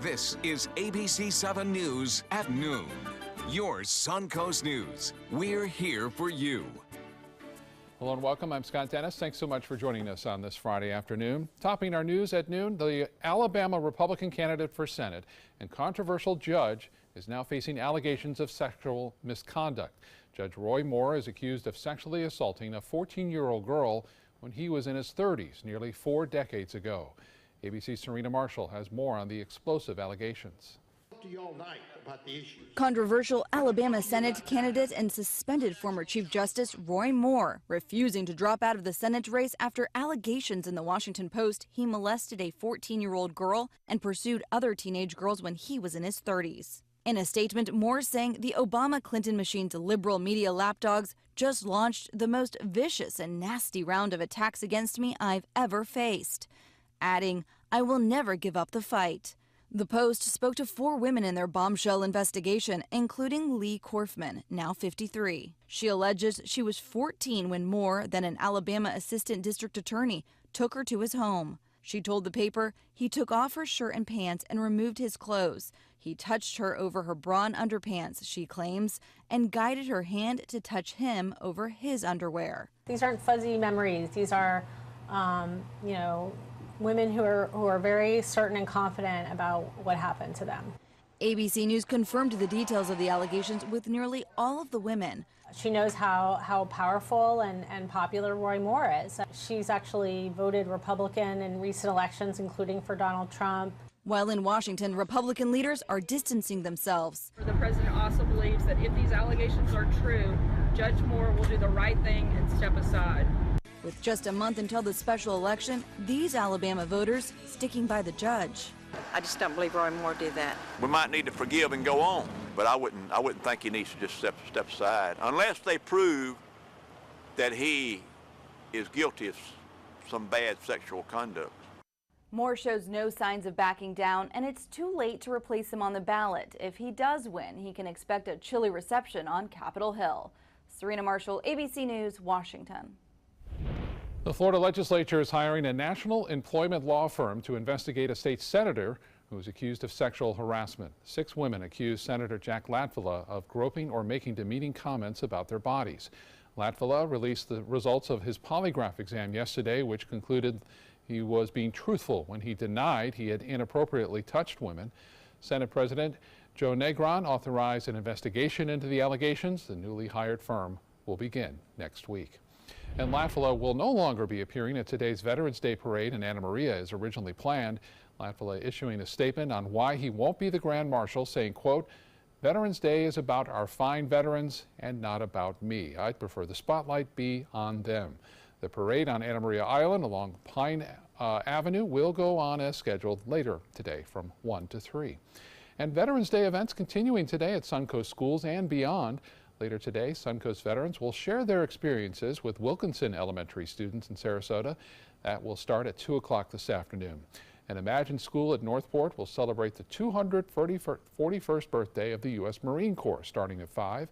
This is ABC 7 News at noon. Your Suncoast News. We're here for you. Hello and welcome. I'm Scott Dennis. Thanks so much for joining us on this Friday afternoon. Topping our news at noon, the Alabama Republican candidate for Senate and controversial judge is now facing allegations of sexual misconduct. Judge Roy Moore is accused of sexually assaulting a 14-year-old girl when he was in his 30s, nearly 4 decades ago. ABC's Serena Marshall has more on the explosive allegations. Controversial Alabama Senate candidate and suspended former Chief Justice Roy Moore refusing to drop out of the Senate race after allegations in the Washington Post he molested a 14-year-old girl and pursued other teenage girls when he was in his 30s. In a statement, Moore saying the Obama-Clinton machine's liberal media lapdogs just launched the most vicious and nasty round of attacks against me I've ever faced, adding, "I will never give up the fight." The Post spoke to 4 women in their bombshell investigation, including Lee Korfman, now 53. She alleges she was 14 when Moore, then an Alabama assistant district attorney, took her to his home. She told the paper he took off her shirt and pants and removed his clothes. He touched her over her bra and underpants, she claims, and guided her hand to touch him over his underwear. These aren't fuzzy memories. These are, women who are very certain and confident about what happened to them. ABC News confirmed the details of the allegations with nearly all of the women. She knows how powerful and popular Roy Moore is. She's actually voted Republican in recent elections, including for Donald Trump. While in Washington, Republican leaders are distancing themselves. The president also believes that if these allegations are true, Judge Moore will do the right thing and step aside. With just a month until the special election, these Alabama voters sticking by the judge. I just don't believe Roy Moore did that. We might need to forgive and go on, but I wouldn't think he needs to just step aside unless they prove that he is guilty of some bad sexual conduct. Moore shows no signs of backing down, and it's too late to replace him on the ballot. If he does win, he can expect a chilly reception on Capitol Hill. Serena Marshall, ABC News, Washington. The Florida legislature is hiring a national employment law firm to investigate a state senator who is accused of sexual harassment. 6 women accused Senator Jack Latvala of groping or making demeaning comments about their bodies. Latvala released the results of his polygraph exam yesterday, which concluded he was being truthful when he denied he had inappropriately touched women. Senate President Joe Negron authorized an investigation into the allegations. The newly hired firm will begin next week. And Latvala will no longer be appearing at today's Veterans Day parade in Anna Maria as originally planned. Latvala issuing a statement on why he won't be the Grand Marshal, saying, quote, "Veterans Day is about our fine veterans and not about me. I'd prefer the spotlight be on them." The parade on Anna Maria Island along Pine Avenue will go on as scheduled later today from 1 to 3. And Veterans Day events continuing today at Suncoast schools and beyond. Later today, Suncoast veterans will share their experiences with Wilkinson Elementary students in Sarasota. That will start at 2 o'clock this afternoon. And Imagine School at Northport will celebrate the 241st birthday of the U.S. Marine Corps starting at 5.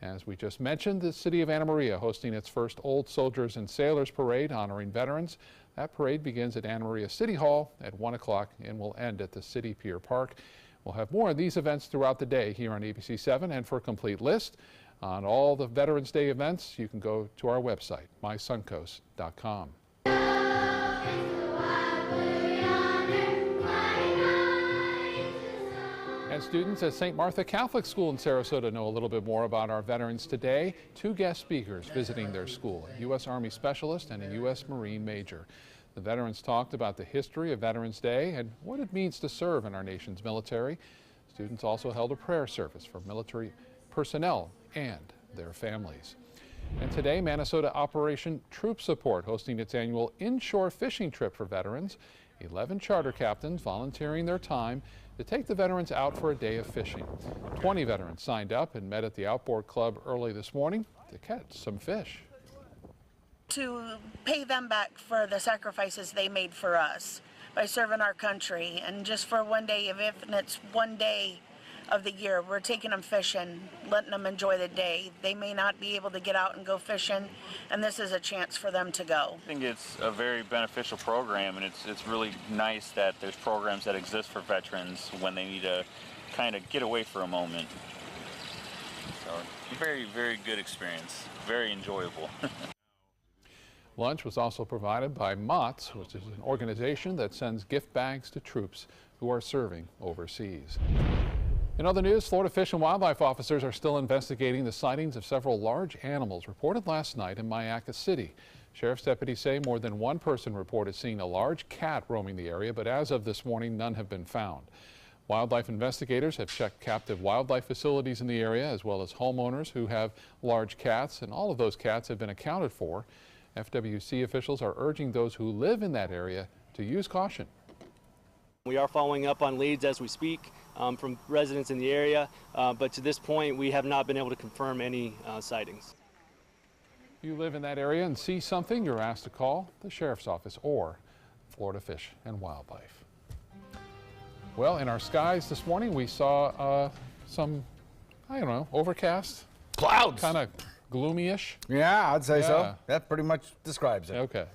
As we just mentioned, the city of Anna Maria hosting its first Old Soldiers and Sailors Parade honoring veterans. That parade begins at Anna Maria City Hall at 1 o'clock and will end at the City Pier Park. We'll have more of these events throughout the day here on ABC 7, and for a complete list on all the Veterans Day events, you can go to our website, mysuncoast.com. And students at St. Martha Catholic School in Sarasota know a little bit more about our veterans today. 2 guest speakers visiting their school, a U.S. Army specialist and a U.S. Marine major. The veterans talked about the history of Veterans Day and what it means to serve in our nation's military. Students also held a prayer service for military personnel and their families. And today, Manasota Operation Troop Support hosting its annual inshore fishing trip for veterans. 11 charter captains volunteering their time to take the veterans out for a day of fishing. 20 veterans signed up and met at the Outboard Club early this morning to catch some fish. To pay them back for the sacrifices they made for us by serving our country, and just for one day, if it's one day of the year. We're taking them fishing, letting them enjoy the day. They may not be able to get out and go fishing, and this is a chance for them to go. I think it's a very beneficial program, and it's really nice that there's programs that exist for veterans when they need to kind of get away for a moment. So, very, very good experience, very enjoyable. Lunch was also provided by MOTS, which is an organization that sends gift bags to troops who are serving overseas. In other news, Florida Fish and Wildlife officers are still investigating the sightings of several large animals reported last night in Mayaca City. Sheriff's deputies say more than one person reported seeing a large cat roaming the area, but as of this morning, none have been found. Wildlife investigators have checked captive wildlife facilities in the area, as well as homeowners who have large cats, and all of those cats have been accounted for. FWC officials are urging those who live in that area to use caution. We are following up on leads as we speak from residents in the area, but to this point we have not been able to confirm any sightings. If you live in that area and see something, you're asked to call the Sheriff's Office or Florida Fish and Wildlife. Well, in our skies this morning we saw some, I don't know, overcast. Clouds. Kind of gloomy-ish. Yeah, I'd say so. That pretty much describes it. Okay.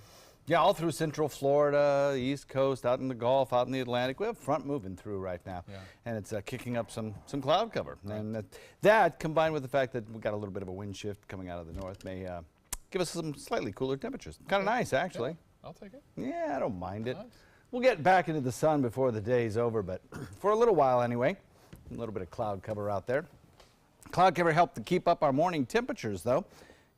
Yeah, all through central Florida, the East Coast, out in the Gulf, out in the Atlantic. We have front moving through right now, and it's kicking up some cloud cover. Right. And that, combined with the fact that we've got a little bit of a wind shift coming out of the north, may give us some slightly cooler temperatures. Kind of nice, actually. Yeah, I'll take it. Yeah, I don't mind it. Nice. We'll get back into the sun before the day's over, but for a little while anyway, a little bit of cloud cover out there. Cloud cover helped to keep up our morning temperatures, though.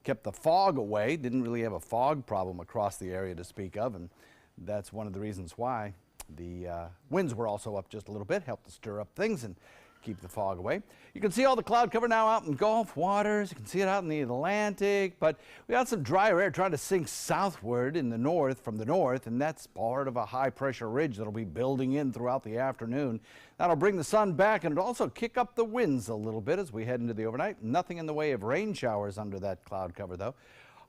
Kept the fog away. Didn't really have a fog problem across the area to speak of, and that's one of the reasons why. The winds were also up just a little bit, helped to stir up things and keep the fog away. You can see all the cloud cover now out in Gulf waters. You can see it out in the Atlantic, but we got some drier air trying to sink southward in the north from the north, and that's part of a high pressure ridge that'll be building in throughout the afternoon. That'll bring the sun back, and it'll also kick up the winds a little bit as we head into the overnight. Nothing in the way of rain showers under that cloud cover, though.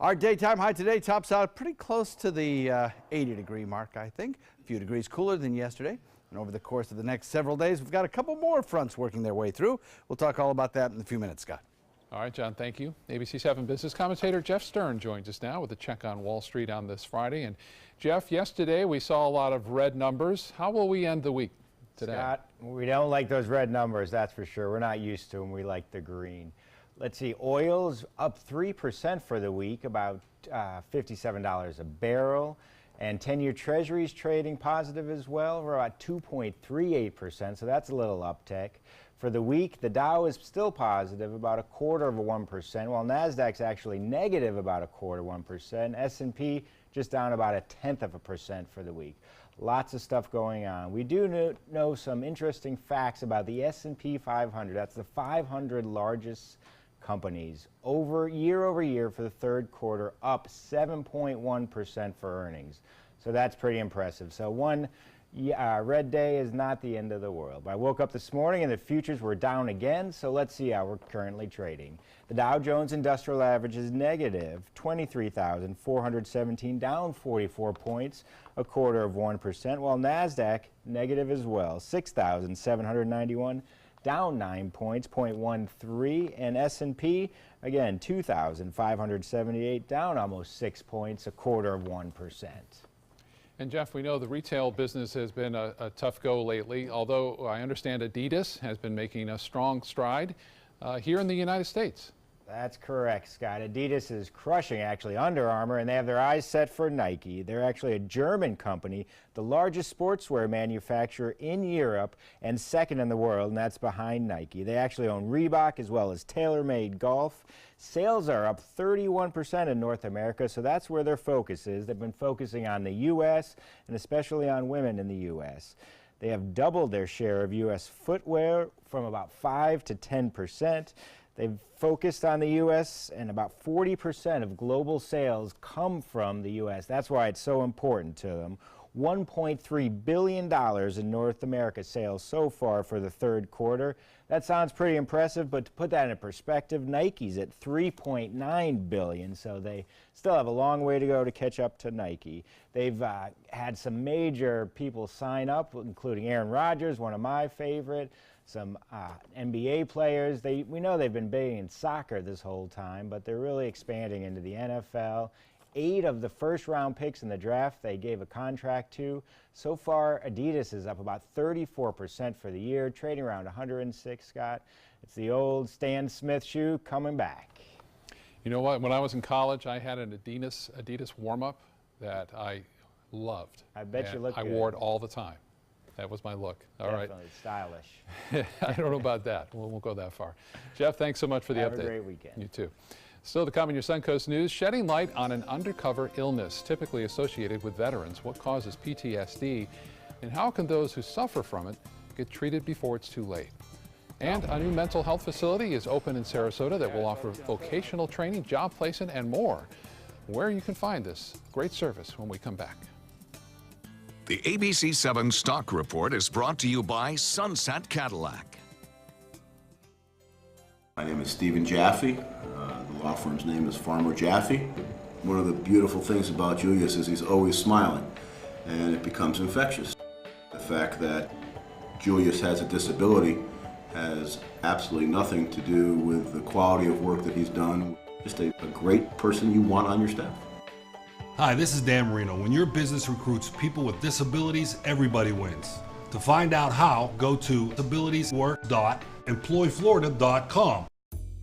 Our daytime high today tops out pretty close to the 80-degree mark, I think. A few degrees cooler than yesterday. And over the course of the next several days, we've got a couple more fronts working their way through. We'll talk all about that in a few minutes, Scott. All right, John, thank you. ABC 7 business commentator Jeff Stern joins us now with a check on Wall Street on this Friday. And Jeff, yesterday we saw a lot of red numbers. How will we end the week today? Scott, we don't like those red numbers, that's for sure. We're not used to them. We like the green. Let's see, oil's up 3% for the week, about $57 a barrel. And 10-year Treasuries trading positive as well. We're about 2.38%, so that's a little uptick. For the week, the Dow is still positive, about 0.25%, while NASDAQ's actually negative about 0.25%. S&P just down about 0.1% for the week. Lots of stuff going on. We do know some interesting facts about the S&P 500. That's the 500 largest companies year over year for the third quarter, up 7.1% for earnings. So that's pretty impressive. So one red day is not the end of the world. I woke up this morning and the futures were down again, so let's see how we're currently trading. The Dow Jones Industrial Average is negative 23,417, down 44 points, 0.25%, while NASDAQ negative as well, 6,791, down 9 points, 0.13, and S&P, again, 2,578, down almost 6 points, 0.25%. And Jeff, we know the retail business has been a tough go lately, although I understand Adidas has been making a strong stride here in the United States. That's correct, Scott. Adidas is crushing, actually, Under Armour, and they have their eyes set for Nike. They're actually a German company, the largest sportswear manufacturer in Europe and second in the world, and that's behind Nike. They actually own Reebok as well as TaylorMade Golf. Sales are up 31% in North America, so that's where their focus is. They've been focusing on the U.S. and especially on women in the U.S. They have doubled their share of U.S. footwear from about 5 to 10%. They've focused on the U.S., and about 40% of global sales come from the U.S. That's why it's so important to them. $1.3 billion in North America sales so far for the third quarter. That sounds pretty impressive, but to put that in perspective, Nike's at $3.9 billion, so they still have a long way to go to catch up to Nike. They've had some major people sign up, including Aaron Rodgers, one of my favorite, some NBA players. We know they've been big in soccer this whole time, but they're really expanding into the NFL. 8 of the first-round picks in the draft they gave a contract to. So far, Adidas is up about 34% for the year, trading around 106, Scott. It's the old Stan Smith shoe coming back. You know what? When I was in college, I had an Adidas warm-up that I loved. I bet you looked good. I wore it all the time. That was my look. All right. Definitely stylish. I don't know about that. We won't go that far. Jeff, thanks so much for the update. Have a great weekend. You too. Still to come in your Suncoast News, shedding light on an undercover illness typically associated with veterans. What causes PTSD, and how can those who suffer from it get treated before it's too late? And a new mental health facility is open in Sarasota that will offer vocational training, job placement, and more. Where you can find this great service when we come back. The ABC7 Stock Report is brought to you by Sunset Cadillac. My name is Stephen Jaffe. The law firm's name is Farmer Jaffe. One of the beautiful things about Julius is he's always smiling, and it becomes infectious. The fact that Julius has a disability has absolutely nothing to do with the quality of work that he's done. Just a great person you want on your staff. Hi, this is Dan Marino. When your business recruits people with disabilities, everybody wins. To find out how, go to disabilitieswork.employflorida.com.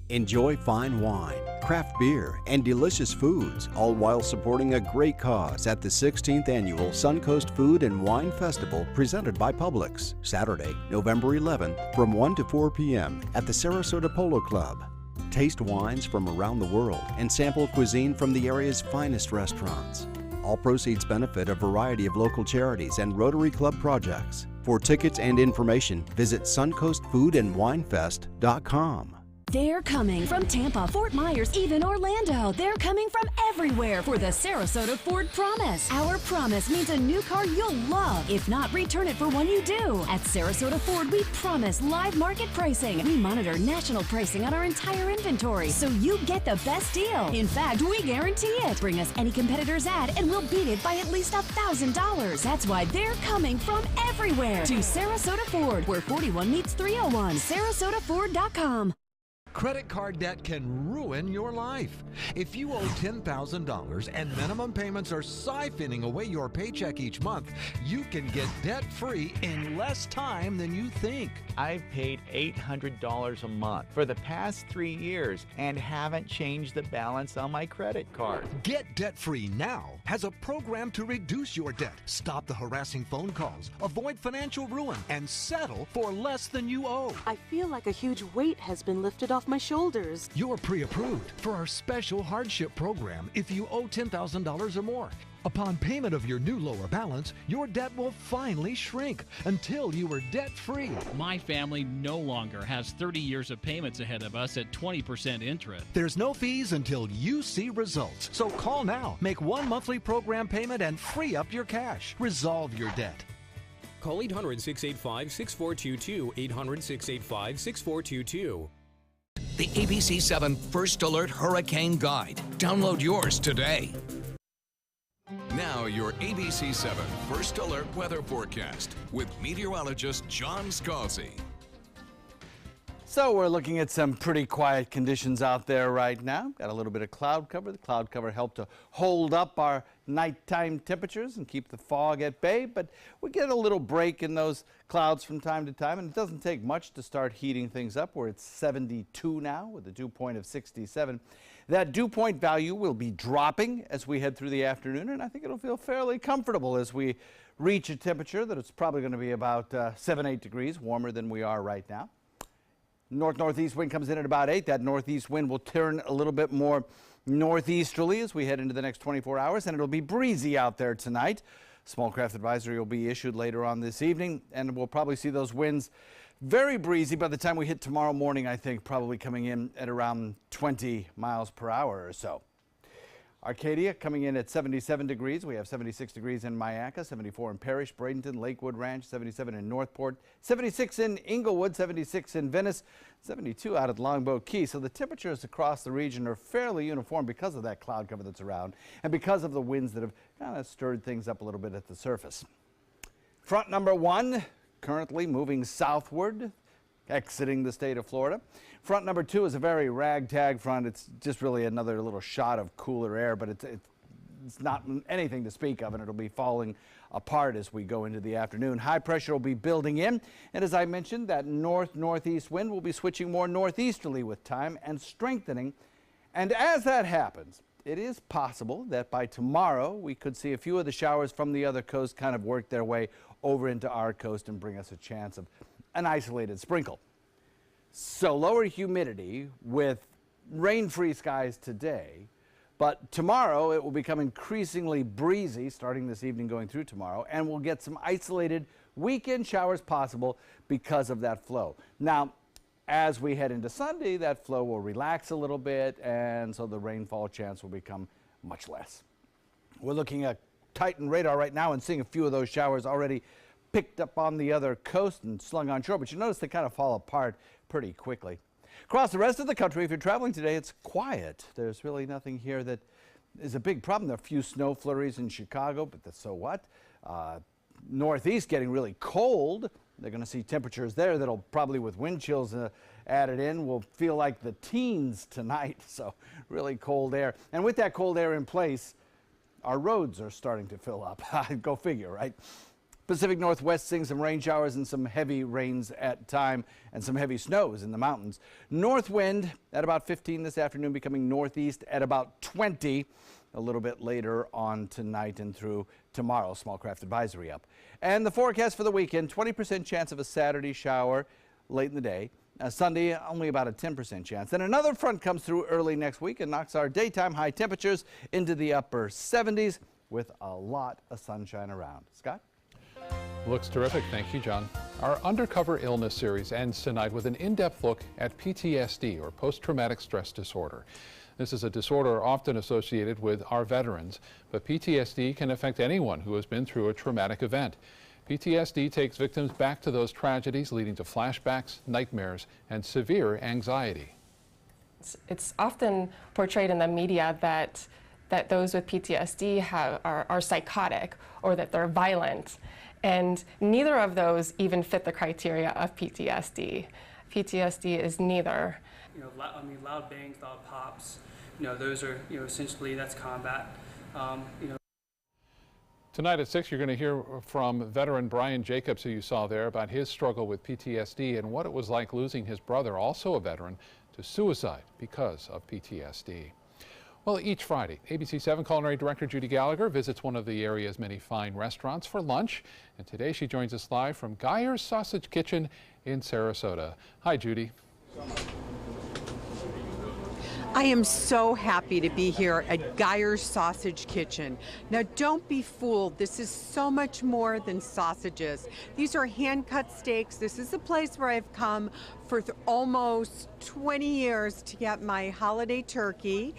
Enjoy fine wine, craft beer, and delicious foods, all while supporting a great cause at the 16th Annual Suncoast Food and Wine Festival presented by Publix, Saturday, November 11th from 1 to 4 p.m. at the Sarasota Polo Club. Taste wines from around the world and sample cuisine from the area's finest restaurants. All proceeds benefit a variety of local charities and Rotary Club projects. For tickets and information, visit suncoastfoodandwinefest.com. They're coming from Tampa, Fort Myers, even Orlando. They're coming from everywhere for the Sarasota Ford Promise. Our promise means a new car you'll love. If not, return it for one you do. At Sarasota Ford, we promise live market pricing. We monitor national pricing on our entire inventory, so you get the best deal. In fact, we guarantee it. Bring us any competitor's ad, and we'll beat it by at least $1,000. That's why they're coming from everywhere to Sarasota Ford, where 41 meets 301. SarasotaFord.com. Credit card debt can ruin your life. If you owe $10,000 and minimum payments are siphoning away your paycheck each month, you can get debt-free in less time than you think. I've paid $800 a month for the past 3 years and haven't changed the balance on my credit card. Get debt-free now has a program to reduce your debt, stop the harassing phone calls, avoid financial ruin, and settle for less than you owe. I feel like a huge weight has been lifted off my shoulders. You're pre-approved for our special hardship program if you owe $10,000 or more. Upon payment of your new lower balance, your debt will finally shrink until you are debt-free. My family no longer has 30 years of payments ahead of us at 20% interest. There's no fees until you see results. So call now, make one monthly program payment, and free up your cash. Resolve your debt. Call 800-685-6422, 800-685-6422. The ABC7 First Alert Hurricane Guide. Download yours today. Now your ABC7 First Alert weather forecast with meteorologist John Scalzi. So we're looking at some pretty quiet conditions out there right now. Got a little bit of cloud cover. The cloud cover helped to hold up our nighttime temperatures and keep the fog at bay, but we get a little break in those clouds from time to time, and it doesn't take much to start heating things up. We're at 72 now with a dew point of 67. That dew point value will be dropping as we head through the afternoon, and I think it'll feel fairly comfortable as we reach a temperature that it's probably going to be about 7-8 degrees warmer than we are right now. North-northeast wind comes in at about 8. That northeast wind will turn a little bit more northeasterly as we head into the next 24 hours, and it'll be breezy out there tonight. Small craft advisory will be issued later on this evening, and we'll probably see those winds very breezy by the time we hit tomorrow morning, I think, probably coming in at around 20 miles per hour or so. Arcadia coming in at 77 degrees. We have 76 degrees in Myakka, 74 in Parrish, Bradenton, Lakewood Ranch, 77 in Northport, 76 in Inglewood, 76 in Venice, 72 out at Longboat Key. So the temperatures across the region are fairly uniform because of that cloud cover that's around and because of the winds that have kind of stirred things up a little bit at the surface. Front number 1 currently moving southward, exiting the state of Florida. Front number 2 is a very ragtag front. It's just really another little shot of cooler air, but it's not anything to speak of, and it'll be falling apart as we go into the afternoon. High pressure will be building in, and as I mentioned, that northeast wind will be switching more northeasterly with time and strengthening. And as that happens, it is possible that by tomorrow we could see a few of the showers from the other coast kind of work their way over into our coast and bring us a chance of an isolated sprinkle. So lower humidity with rain-free skies today, but tomorrow it will become increasingly breezy starting this evening going through tomorrow, and we'll get some isolated weekend showers possible because of that flow. Now, as we head into Sunday, that flow will relax a little bit, and so the rainfall chance will become much less. We're looking at Titan radar right now and seeing a few of those showers already picked up on the other coast and slung on shore, but you notice they kind of fall apart pretty quickly. Across the rest of the country, if you're traveling today, it's quiet. There's really nothing here that is a big problem. There are a few snow flurries in Chicago, but so what? Northeast getting really cold. They're going to see temperatures there that'll probably, with wind chills added in, will feel like the teens tonight. So really cold air. And with that cold air in place, our roads are starting to fill up. Go figure, right? Pacific Northwest seeing some rain showers and some heavy rains at time and some heavy snows in the mountains. North wind at about 15 this afternoon, becoming northeast at about 20 a little bit later on tonight and through tomorrow. Small craft advisory up. And the forecast for the weekend, 20% chance of a Saturday shower late in the day. Sunday, only about a 10% chance. Then another front comes through early next week and knocks our daytime high temperatures into the upper 70s with a lot of sunshine around. Scott? Looks terrific. Thank you, John. Our Undercover Illness series ends tonight with an in-depth look at PTSD, or post-traumatic stress disorder. This is a disorder often associated with our veterans, but PTSD can affect anyone who has been through a traumatic event. PTSD takes victims back to those tragedies, leading to flashbacks, nightmares, and severe anxiety. It's often portrayed in the media that those with PTSD are psychotic or that they're violent. And neither of those even fit the criteria of PTSD. PTSD is neither. Loud bangs, loud pops, those are, essentially that's combat. Tonight at 6, you're going to hear from veteran Brian Jacobs, who you saw there, about his struggle with PTSD and what it was like losing his brother, also a veteran, to suicide because of PTSD. Well, each Friday, ABC 7 culinary director Judy Gallagher visits one of the area's many fine restaurants for lunch. And today she joins us live from Geyer's Sausage Kitchen in Sarasota. Hi, Judy. I am so happy to be here at Geyer's Sausage Kitchen. Now, don't be fooled. This is so much more than sausages. These are hand-cut steaks. This is a place where I've come for almost 20 years to get my holiday turkey,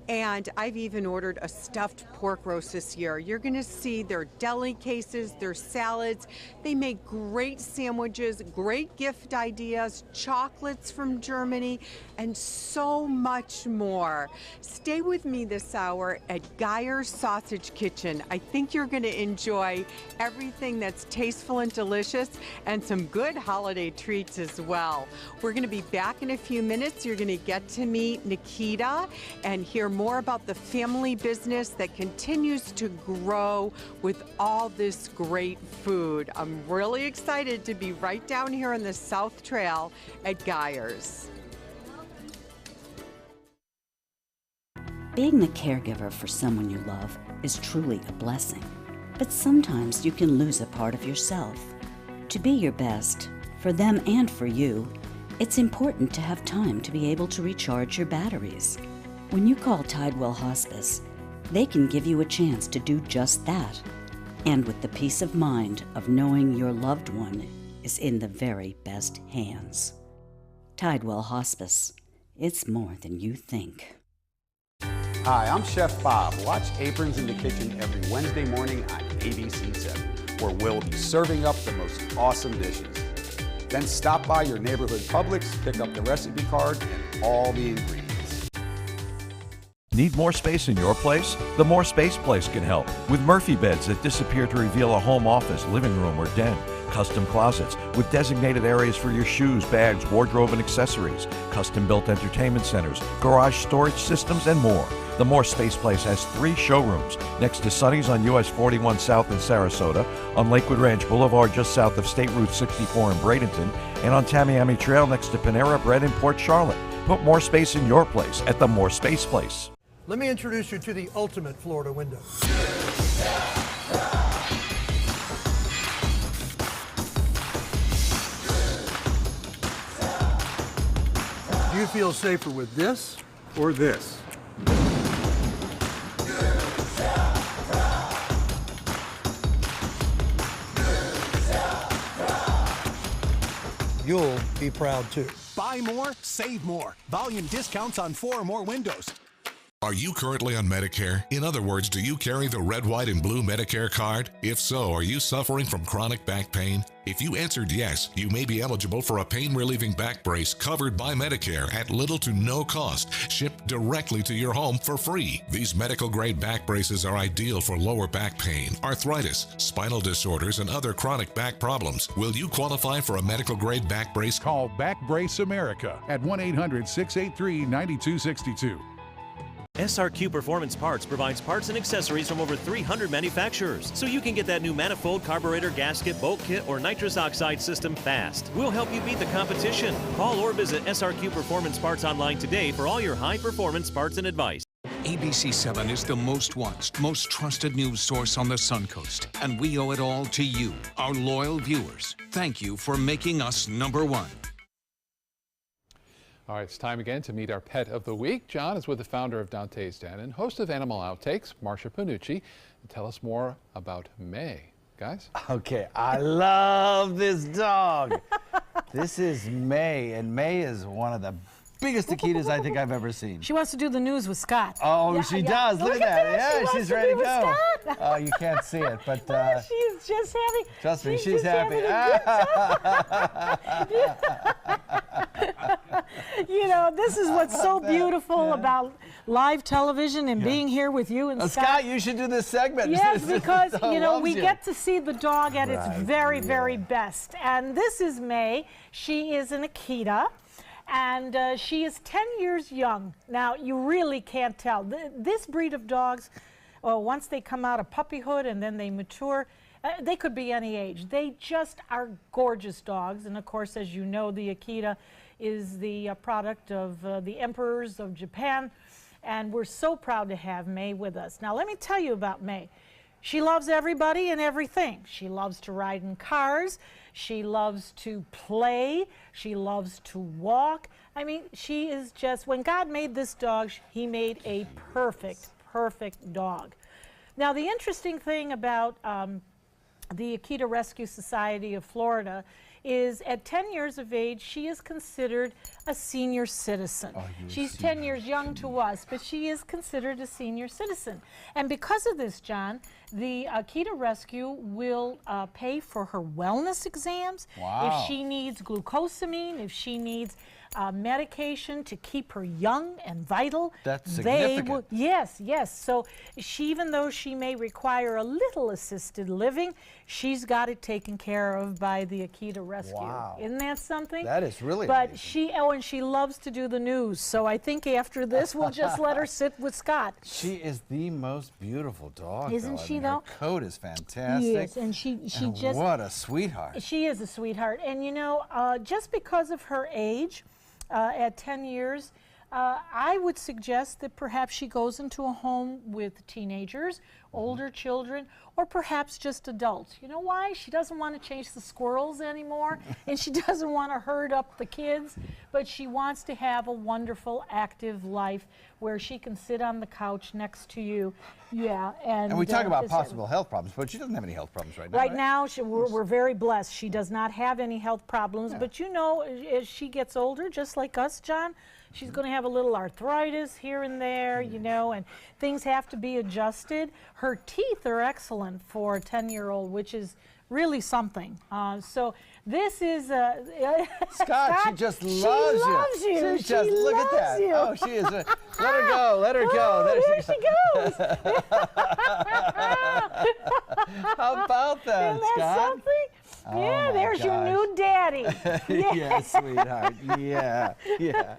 and I've even ordered a stuffed pork roast this year. You're going to see their deli cases, their salads. They make great sandwiches, great gift ideas, chocolates from Germany, and so much more. Stay with me this hour at Geyer's Sausage Kitchen. I think you're going to enjoy everything that's tasteful and delicious, and some good holiday treats as well. We're going to be back in a few minutes. You're going to get to meet Nikita and hear more about the family business that continues to grow with all this great food. I'm really excited to be right down here on the South Trail at Geyer's. Being the caregiver for someone you love is truly a blessing. But sometimes you can lose a part of yourself. To be your best, for them and for you, it's important to have time to be able to recharge your batteries. When you call Tidewell Hospice, they can give you a chance to do just that, and with the peace of mind of knowing your loved one is in the very best hands. Tidewell Hospice. It's more than you think. Hi, I'm Chef Bob. Watch Aprons in the Kitchen every Wednesday morning on ABC 7, where we'll be serving up the most awesome dishes. Then stop by your neighborhood Publix, pick up the recipe card and all the ingredients. Need more space in your place? The More Space Place can help with Murphy beds that disappear to reveal a home office, living room, or den. Custom closets with designated areas for your shoes, bags, wardrobe, and accessories. Custom-built entertainment centers, garage storage systems, and more. The More Space Place has 3 showrooms next to Sonny's on US 41 South in Sarasota, on Lakewood Ranch Boulevard just south of State Route 64 in Bradenton, and on Tamiami Trail next to Panera Bread in Port Charlotte. Put more space in your place at the More Space Place. Let me introduce you to the ultimate Florida window. Do you feel safer with this or this? You'll be proud too. Buy more, save more. Volume discounts on 4 or more windows. Are you currently on Medicare? In other words, do you carry the red, white, and blue Medicare card? If so, are you suffering from chronic back pain? If you answered yes, you may be eligible for a pain-relieving back brace covered by Medicare at little to no cost, shipped directly to your home for free. These medical-grade back braces are ideal for lower back pain, arthritis, spinal disorders, and other chronic back problems. Will you qualify for a medical-grade back brace? Call Back Brace America at 1-800-683-9262. SRQ Performance Parts provides parts and accessories from over 300 manufacturers, so you can get that new manifold, carburetor, gasket, bolt kit, or nitrous oxide system fast. We'll help you beat the competition. Call or visit SRQ Performance Parts online today for all your high-performance parts and advice. ABC 7 is the most watched, most trusted news source on the Suncoast, and we owe it all to you, our loyal viewers. Thank you for making us #1. All right, it's time again to meet our pet of the week. John is with the founder of Dante's Den and host of Animal Outtakes, Marsha Panucci. Tell us more about May. Guys? Okay, I love this dog. This is May, and May is one of the biggest Akitas I think I've ever seen. She wants to do the news with Scott. Oh, yeah, she does. Look at that. Yeah, she's ready to go. Scott. Oh, you can't see it, but she's just happy. Trust me, she's happy. You know, this is what's so beautiful about live television and being here with you and Scott. Scott, you should do this segment. Yes, because, you know, we get to see the dog at its very, very best. And this is May. She is an Akita. And she is 10 years young. Now, you really can't tell. This breed of dogs, once they come out of puppyhood and then they mature, they could be any age. They just are gorgeous dogs. And of course, as you know, the Akita is the product of the emperors of Japan. And we're so proud to have May with us. Now, let me tell you about May. She loves everybody and everything. She loves to ride in cars. She loves to play. She loves to walk. I mean, she is just, when God made this dog, he made a perfect, perfect dog. Now, the interesting thing about the Akita Rescue Society of Florida is at 10 years of age, she is considered a senior citizen. She's 10 years young to us, but she is considered a senior citizen. And because of this, John, the Akita Rescue will pay for her wellness exams. Wow. If she needs glucosamine, if she needs medication to keep her young and vital. That's significant. Yes, yes. So she, even though she may require a little assisted living, she's got it taken care of by the Akita Rescue. Wow. Isn't that something? That is really But amazing. and she loves to do the news. So I think after this, we'll just let her sit with Scott. She is the most beautiful dog. Isn't she, though? Her coat is fantastic. Yes, and she just... What a sweetheart. She is a sweetheart. And you know, just because of her age, at 10 years, I would suggest that perhaps she goes into a home with teenagers, older children, or perhaps just adults. You know why? She doesn't want to chase the squirrels anymore, and she doesn't want to herd up the kids, but she wants to have a wonderful, active life where she can sit on the couch next to you. Yeah, and we talk about possible health problems, but she doesn't have any health problems right now. Right now, we're very blessed. She does not have any health problems, but you know, as she gets older, just like us, John, She's going to have a little arthritis here and there, you know, and things have to be adjusted. Her teeth are excellent for a 10-year-old, which is really something. So this is Scott, she just loves you. She just look at that. You. Oh, she is. Let her go. Let her go. There she goes. How about that, Isn't that Scott? something? Oh Yeah, my there's your gosh. new daddy. Yeah, sweetheart. Yeah, yeah.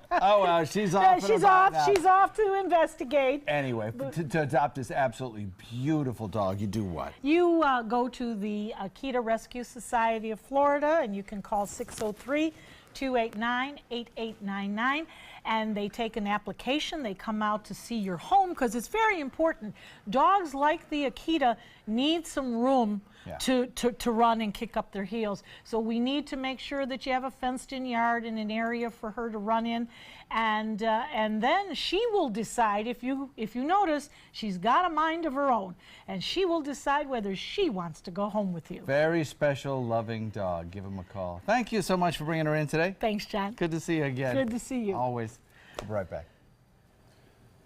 Oh well, she's off. She's off. She's off to investigate. Anyway, to adopt this absolutely beautiful dog, you do what? You go to the Akita Rescue Society of Florida, and you can call 603-289-8899, and they take an application. They come out to see your home because it's very important. Dogs like the Akita need some room to run and kick up their heels. So we need to make sure that you have a fenced-in yard and an area for her to run in, and then she will decide. If you notice, she's got a mind of her own, and she will decide whether she wants to go home with you. Very special, loving dog. Give him a call. Thank you so much for bringing her in today. Thanks, John. Good to see you again. Good to see you. Always. We'll be right back.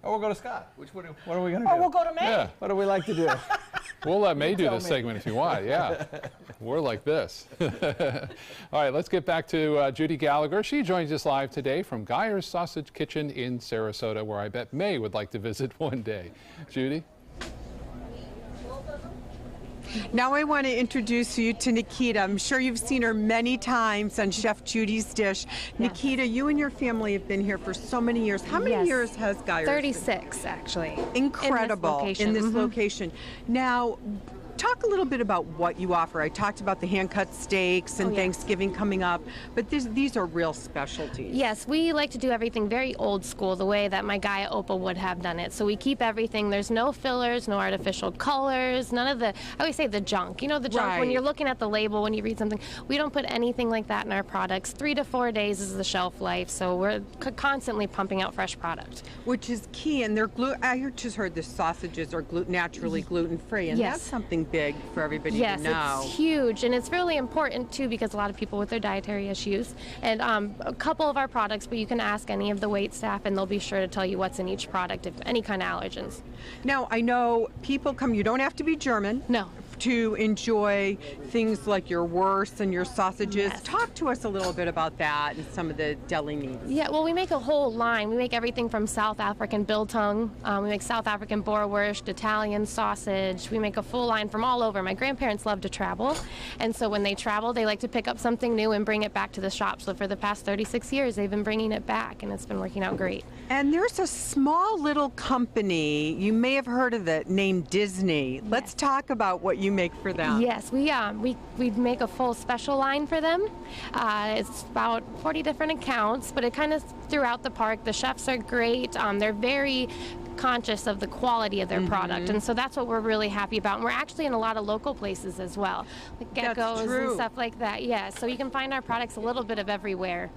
Oh, we'll go to Scott. What are we going to do? Oh, we'll go to May. Yeah. What do we like to do? We'll let May do tell this me. segment if you want, yeah. We're like this. All right, let's get back to Judy Gallagher. She joins us live today from Geyer's Sausage Kitchen in Sarasota, where I bet May would like to visit one day. Judy? Now I want to introduce you to Nikita. I'm sure you've seen her many times on Chef Judy's Dish. Yes. Nikita, you and your family have been here for so many years. How many years has Geyer's? 36, actually. Incredible. In this location. Now, talk a little bit about what you offer. I talked about the hand-cut steaks and Thanksgiving coming up, but these are real specialties. Yes, we like to do everything very old school, the way that my Gaia Opal would have done it. So we keep everything. There's no fillers, no artificial colors, none of the, I always say the junk. You know, the junk when you're looking at the label, when you read something, we don't put anything like that in our products. 3 to 4 days is the shelf life, so we're constantly pumping out fresh product. Which is key, and they're I just heard the sausages are naturally gluten-free, and that's something big for everybody to know. Yes, it's huge, and it's really important too because a lot of people with their dietary issues, and a couple of our products, but you can ask any of the wait staff and they'll be sure to tell you what's in each product, if any kind of allergens. Now, I know people come, you don't have to be German. No. To enjoy things like your wursts and your sausages. Talk to us a little bit about that and some of the deli needs. Yeah, well, we make a whole line. We make everything from South African biltong, we make South African boerewurst, Italian sausage. We make a full line from all over. My grandparents love to travel, and so when they travel, they like to pick up something new and bring it back to the shop. So for the past 36 years, they've been bringing it back, and it's been working out great. And there's a small little company, you may have heard of it, named Disney. Let's talk about what you make for them. Yes, we make a full special line for them. It's about 40 different accounts, but it kind of throughout the park. The chefs are great. They're very conscious of the quality of their product, and so that's what we're really happy about. And we're actually in a lot of local places as well, like Geckos and stuff like that. Yeah, so you can find our products a little bit of everywhere.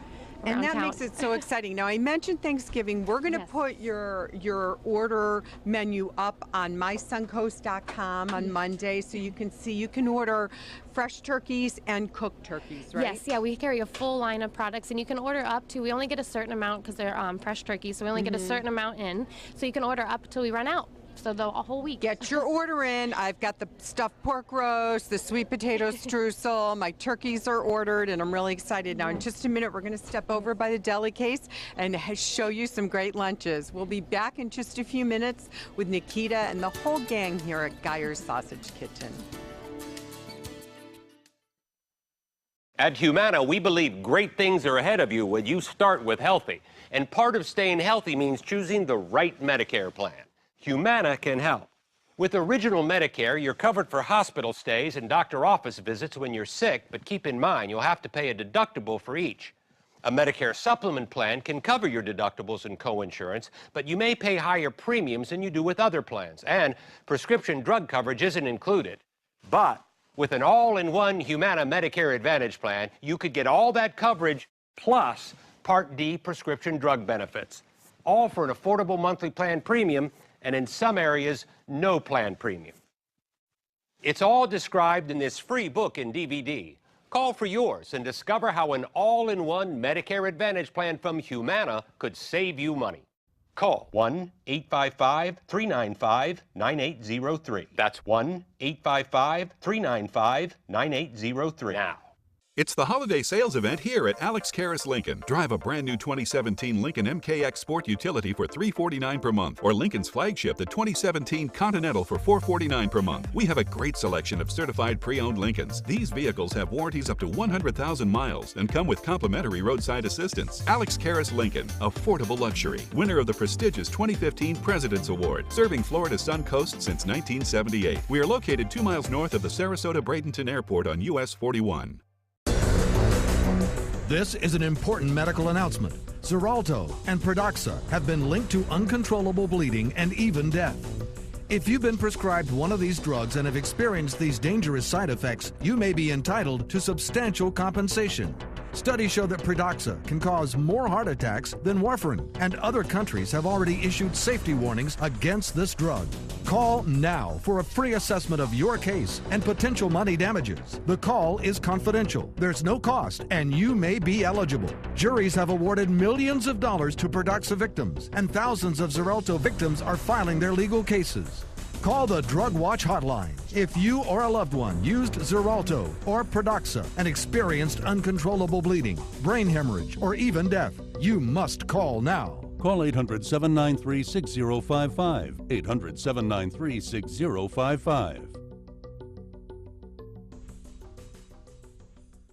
And that makes it so exciting. Now, I mentioned Thanksgiving. We're going to put your order menu up on mysuncoast.com on Monday, so you can see, you can order fresh turkeys and cooked turkeys, right? Yes, yeah, we carry a full line of products, and you can order up to, we only get a certain amount because they're fresh turkeys, so we only get a certain amount in, so you can order up until we run out. So a whole week. Get your order in. I've got the stuffed pork roast, the sweet potato streusel. My turkeys are ordered, and I'm really excited. Now, in just a minute, we're going to step over by the deli case and show you some great lunches. We'll be back in just a few minutes with Nikita and the whole gang here at Geyer's Sausage Kitchen. At Humana, we believe great things are ahead of you when you start with healthy. And part of staying healthy means choosing the right Medicare plan. Humana can help. With Original Medicare, you're covered for hospital stays and doctor office visits when you're sick, but keep in mind you'll have to pay a deductible for each. A Medicare supplement plan can cover your deductibles and coinsurance, but you may pay higher premiums than you do with other plans, and prescription drug coverage isn't included. But with an all-in-one Humana Medicare Advantage plan, you could get all that coverage plus Part D prescription drug benefits, all for an affordable monthly plan premium, and in some areas, no plan premium. It's all described in this free book and DVD. Call for yours and discover how an all-in-one Medicare Advantage plan from Humana could save you money. Call 1-855-395-9803. That's 1-855-395-9803 now. It's the holiday sales event here at Alex Karras Lincoln. Drive a brand new 2017 Lincoln MKX Sport Utility for $349 per month, or Lincoln's flagship, the 2017 Continental, for $449 per month. We have a great selection of certified pre-owned Lincolns. These vehicles have warranties up to 100,000 miles and come with complimentary roadside assistance. Alex Karras Lincoln, affordable luxury. Winner of the prestigious 2015 President's Award, serving Florida's Sun Coast since 1978. We are located 2 miles north of the Sarasota-Bradenton Airport on US 41. This is an important medical announcement. Xarelto and Pradaxa have been linked to uncontrollable bleeding and even death. If you've been prescribed one of these drugs and have experienced these dangerous side effects, you may be entitled to substantial compensation. Studies show that Pradaxa can cause more heart attacks than warfarin, and other countries have already issued safety warnings against this drug. Call now for a free assessment of your case and potential money damages. The call is confidential, there's no cost, and you may be eligible. Juries have awarded millions of dollars to Pradaxa victims, and thousands of Xarelto victims are filing their legal cases. Call the Drug Watch hotline. If you or a loved one used Xarelto or Pradaxa and experienced uncontrollable bleeding, brain hemorrhage, or even death, you must call now. Call 800-793-6055. 800-793-6055.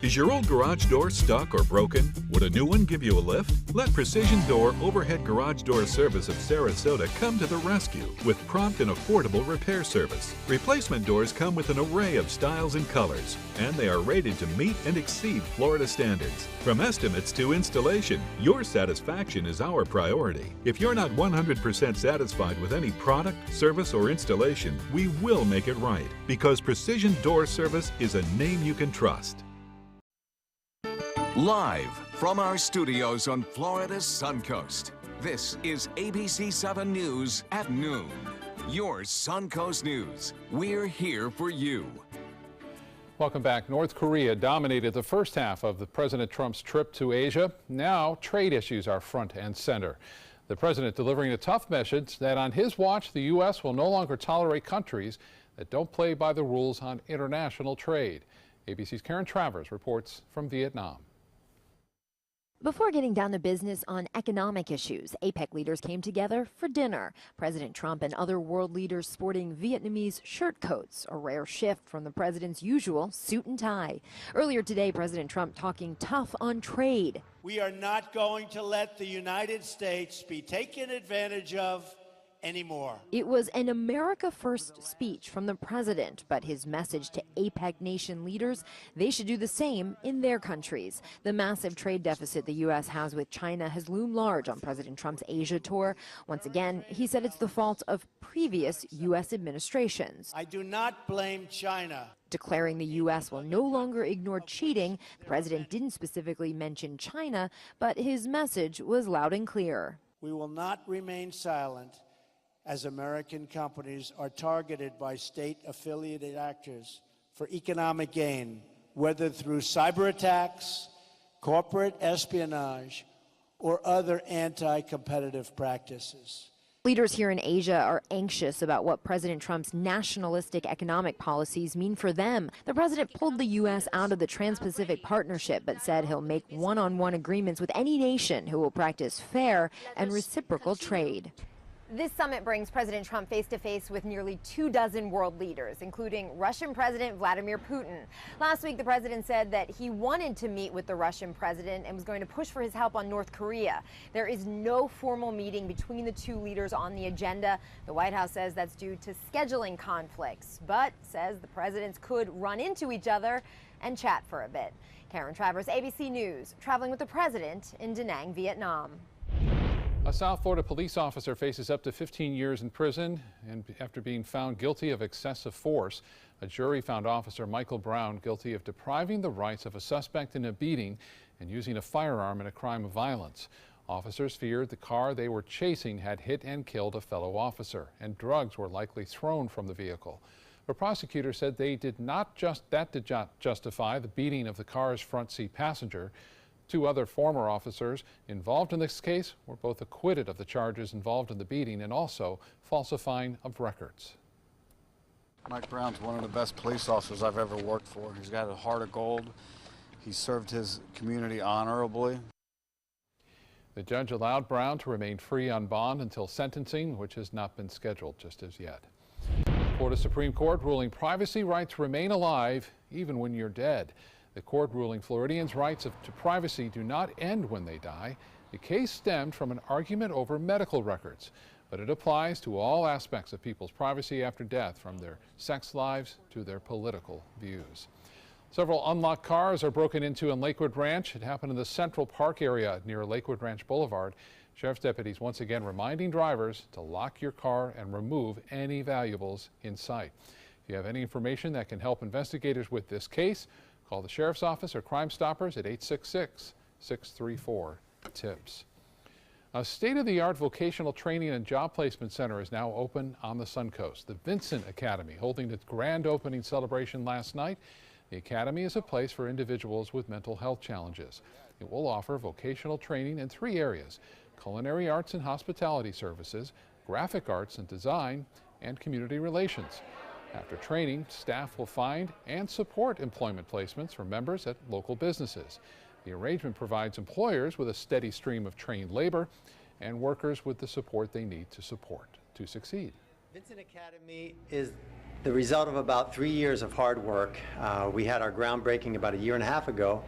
Is your old garage door stuck or broken? Would a new one give you a lift? Let Precision Door Overhead Garage Door Service of Sarasota come to the rescue with prompt and affordable repair service. Replacement doors come with an array of styles and colors, and they are rated to meet and exceed Florida standards. From estimates to installation, your satisfaction is our priority. If you're not 100% satisfied with any product, service, or installation, we will make it right, because Precision Door Service is a name you can trust. Live from our studios on Florida's Suncoast, this is ABC 7 News at noon. Your Suncoast News. We're here for you. Welcome back. North Korea dominated the first half of President Trump's trip to Asia. Now trade issues are front and center. The president delivering a tough message that on his watch, the U.S. will no longer tolerate countries that don't play by the rules on international trade. ABC's Karen Travers reports from Vietnam. Before getting down to business on economic issues, APEC leaders came together for dinner. President Trump and other world leaders sporting Vietnamese shirt coats, a rare shift from the president's usual suit and tie. Earlier today, President Trump talking tough on trade. We are not going to let the United States be taken advantage of anymore. It was an America First speech from the president, but his message to APEC nation leaders, they should do the same in their countries. The massive trade deficit the U.S. has with China has loomed large on President Trump's Asia tour. Once again, he said it's the fault of previous U.S. administrations. I do not blame China. Declaring the U.S. will no longer ignore cheating, the president didn't specifically mention China, but his message was loud and clear. We will not remain silent as American companies are targeted by state-affiliated actors for economic gain, whether through cyber attacks, corporate espionage, or other anti-competitive practices. Leaders here in Asia are anxious about what President Trump's nationalistic economic policies mean for them. The president pulled the U.S. out of the Trans-Pacific Partnership, but said he'll make one-on-one agreements with any nation who will practice fair and reciprocal trade. This summit brings President Trump face-to-face with nearly 24 world leaders, including Russian President Vladimir Putin. Last week, the president said that he wanted to meet with the Russian president and was going to push for his help on North Korea. There is no formal meeting between the two leaders on the agenda. The White House says that's due to scheduling conflicts, but says the presidents could run into each other and chat for a bit. Karen Travers, ABC News, traveling with the president in Da Nang, Vietnam. A South Florida police officer faces up to 15 years in prison and after being found guilty of excessive force. A jury found Officer Michael Brown guilty of depriving the rights of a suspect in a beating and using a firearm in a crime of violence. Officers feared the car they were chasing had hit and killed a fellow officer, and drugs were likely thrown from the vehicle. but prosecutors said that did not justify the beating of the car's front seat passenger. 2 other former officers involved in this case were both acquitted of the charges involved in the beating and also falsifying of records. Mike Brown's one of the best police officers I've ever worked for. He's got a heart of gold. He served his community honorably. The judge allowed Brown to remain free on bond until sentencing, which has not been scheduled just as yet. Florida Supreme Court ruling privacy rights remain alive even when you're dead. The court ruling Floridians' rights to privacy do not end when they die. The case stemmed from an argument over medical records, but it applies to all aspects of people's privacy after death, from their sex lives to their political views. Several unlocked cars are broken into in Lakewood Ranch. It happened in the Central Park area near Lakewood Ranch Boulevard. Sheriff's deputies once again reminding drivers to lock your car and remove any valuables in sight. If you have any information that can help investigators with this case, call the Sheriff's Office or Crime Stoppers at 866-634-TIPS. A state-of-the-art vocational training and job placement center is now open on the Suncoast. The Vincent Academy, holding its grand opening celebration last night. The Academy is a place for individuals with mental health challenges. It will offer vocational training in 3 areas: culinary arts and hospitality services, graphic arts and design, and community relations. After training, staff will find and support employment placements for members at local businesses. The arrangement provides employers with a steady stream of trained labor and workers with the support they need to succeed. Vincent Academy is the result of about 3 years of hard work. We had our groundbreaking about 1.5 years ago,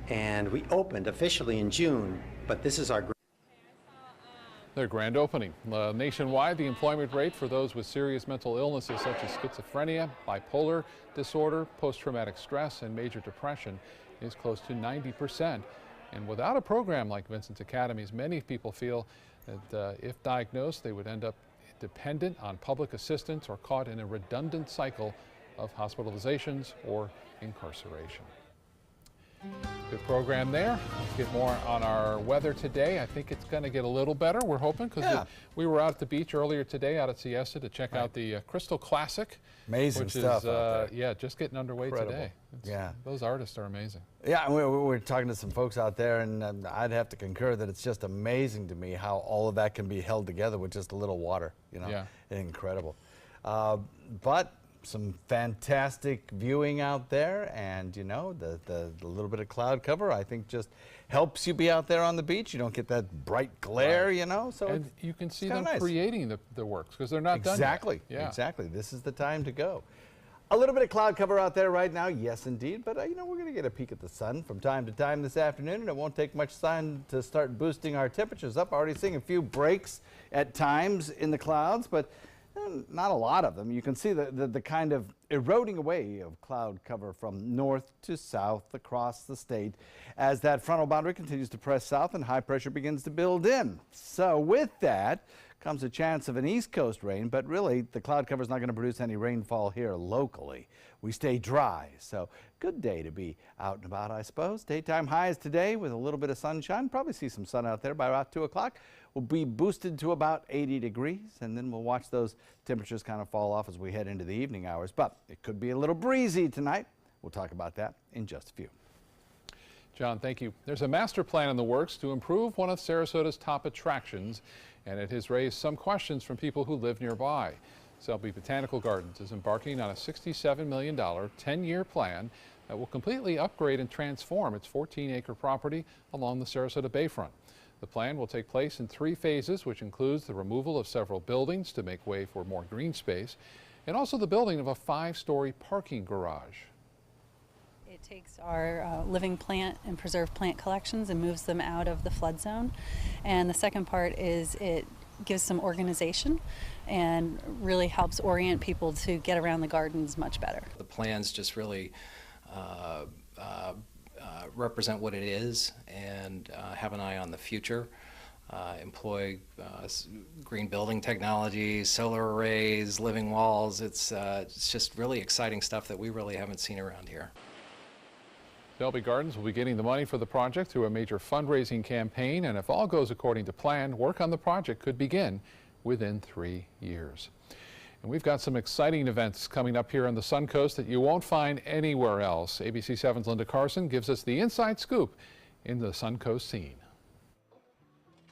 and we opened officially in June, but this is our Their grand opening. Nationwide, the employment rate for those with serious mental illnesses such as schizophrenia, bipolar disorder, post-traumatic stress, and major depression is close to 90%. And without a program like Vincent Academy's, many people feel that if diagnosed, they would end up dependent on public assistance or caught in a redundant cycle of hospitalizations or incarceration. Good program there. Let's get more on our weather today. I think it's going to get a little better, we're hoping, because we were out at the beach earlier today out at Siesta to check out the Crystal Classic. Amazing which stuff is, out there. yeah, just getting underway today. Yeah. Those artists are amazing. Yeah, we're talking to some folks out there, and I'd have to concur that it's just amazing to me how all of that can be held together with just a little water, you know. Yeah. Incredible. But some fantastic viewing out there, and you know, the little bit of cloud cover I think just helps you be out there on the beach. You don't get that bright glare, you know. So and you can see them nice. Creating the works because they're not done yet. Yeah. Exactly. This is the time to go. A little bit of cloud cover out there right now, yes indeed, but you know, we're going to get a peek at the sun from time to time this afternoon, and it won't take much sun to start boosting our temperatures up. Already seeing a few breaks at times in the clouds, but not a lot of them. You can see the kind of eroding away of cloud cover from north to south across the state as that frontal boundary continues to press south and high pressure begins to build in. So with that comes a chance of an east coast rain, but really the cloud cover is not going to produce any rainfall here locally. We stay dry, so good day to be out and about, I suppose. Daytime highs today with a little bit of sunshine. Probably see some sun out there by about 2 o'clock. We'll be boosted to about 80 degrees, and then we'll watch those temperatures kind of fall off as we head into the evening hours. But it could be a little breezy tonight. We'll talk about that in just a few. John, thank you. There's a master plan in the works to improve one of Sarasota's top attractions, and it has raised some questions from people who live nearby. Selby Botanical Gardens is embarking on a $67 million 10-year plan that will completely upgrade and transform its 14-acre property along the Sarasota Bayfront. The plan will take place in 3 phases, which includes the removal of several buildings to make way for more green space, and also the building of a 5-story parking garage. It takes our living plant and preserved plant collections and moves them out of the flood zone. And the second part is it gives some organization and really helps orient people to get around the gardens much better. The plans just really represent what it is and have an eye on the future. Employ green building technologies, solar arrays, living walls. It's just really exciting stuff that we really haven't seen around here. Selby Gardens will be getting the money for the project through a major fundraising campaign, and if all goes according to plan, work on the project could begin within 3 years. And we've got some exciting events coming up here on the Suncoast that you won't find anywhere else. ABC 7's Linda Carson gives us the inside scoop in the Suncoast scene.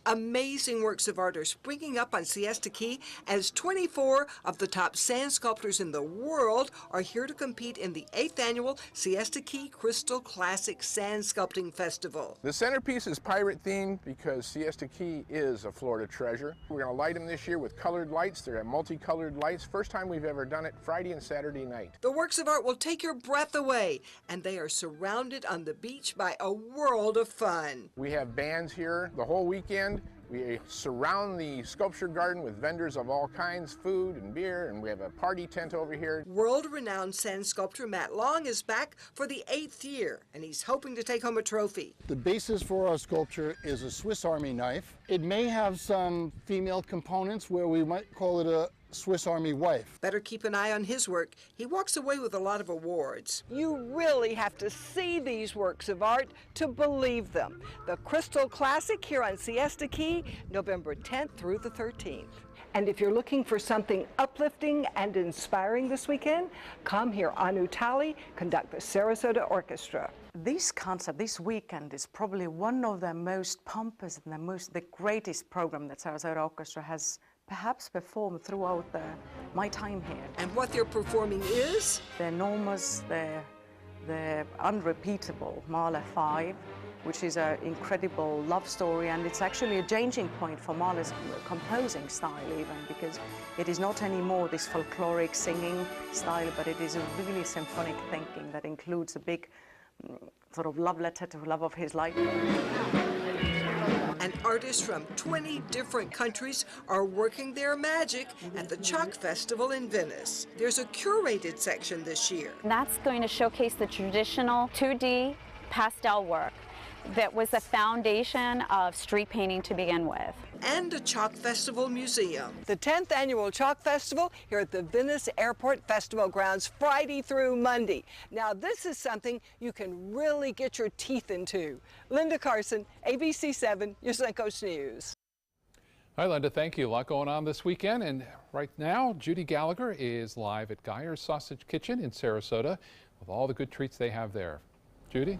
Amazing works of art are springing up on Siesta Key as 24 of the top sand sculptors in the world are here to compete in the 8th annual Siesta Key Crystal Classic Sand Sculpting Festival. The centerpiece is pirate themed because Siesta Key is a Florida treasure. We're going to light them this year with colored lights. They're multicolored lights. First time we've ever done it, Friday and Saturday night. The works of art will take your breath away, and they are surrounded on the beach by a world of fun. We have bands here the whole weekend. We surround the sculpture garden with vendors of all kinds, food and beer, and we have a party tent over here. World-renowned sand sculptor Matt Long is back for the 8th year, and he's hoping to take home a trophy. The basis for our sculpture is a Swiss Army knife. It may have some female components where we might call it a Swiss Army wife. Better keep an eye on his work. He walks away with a lot of awards. You really have to see these works of art to believe them. The Crystal Classic here on Siesta Key, November 10th through the 13th. And if you're looking for something uplifting and inspiring this weekend, come hear Anu Tali conduct the Sarasota Orchestra. This concert, this weekend, is probably one of the most pompous and the greatest program that Sarasota Orchestra has perhaps performed throughout my time here. And what they're performing is? The enormous, the unrepeatable Mahler 5, which is an incredible love story, and it's actually a changing point for Mahler's composing style even, because it is not anymore this folkloric singing style, but it is a really symphonic thinking that includes a big sort of love letter to love of his life. And artists from 20 different countries are working their magic at the Chalk Festival in Venice. There's a curated section this year. That's going to showcase the traditional 2D pastel work that was the foundation of street painting to begin with. And a Chalk Festival museum. The 10th annual Chalk Festival here at the Venice Airport Festival grounds Friday through Monday. Now this is something you can really get your teeth into. Linda Carson, ABC 7, your Suncoast News. Hi, Linda. Thank you. A lot going on this weekend. And right now, Judy Gallagher is live at Geyer's Sausage Kitchen in Sarasota with all the good treats they have there. Judy?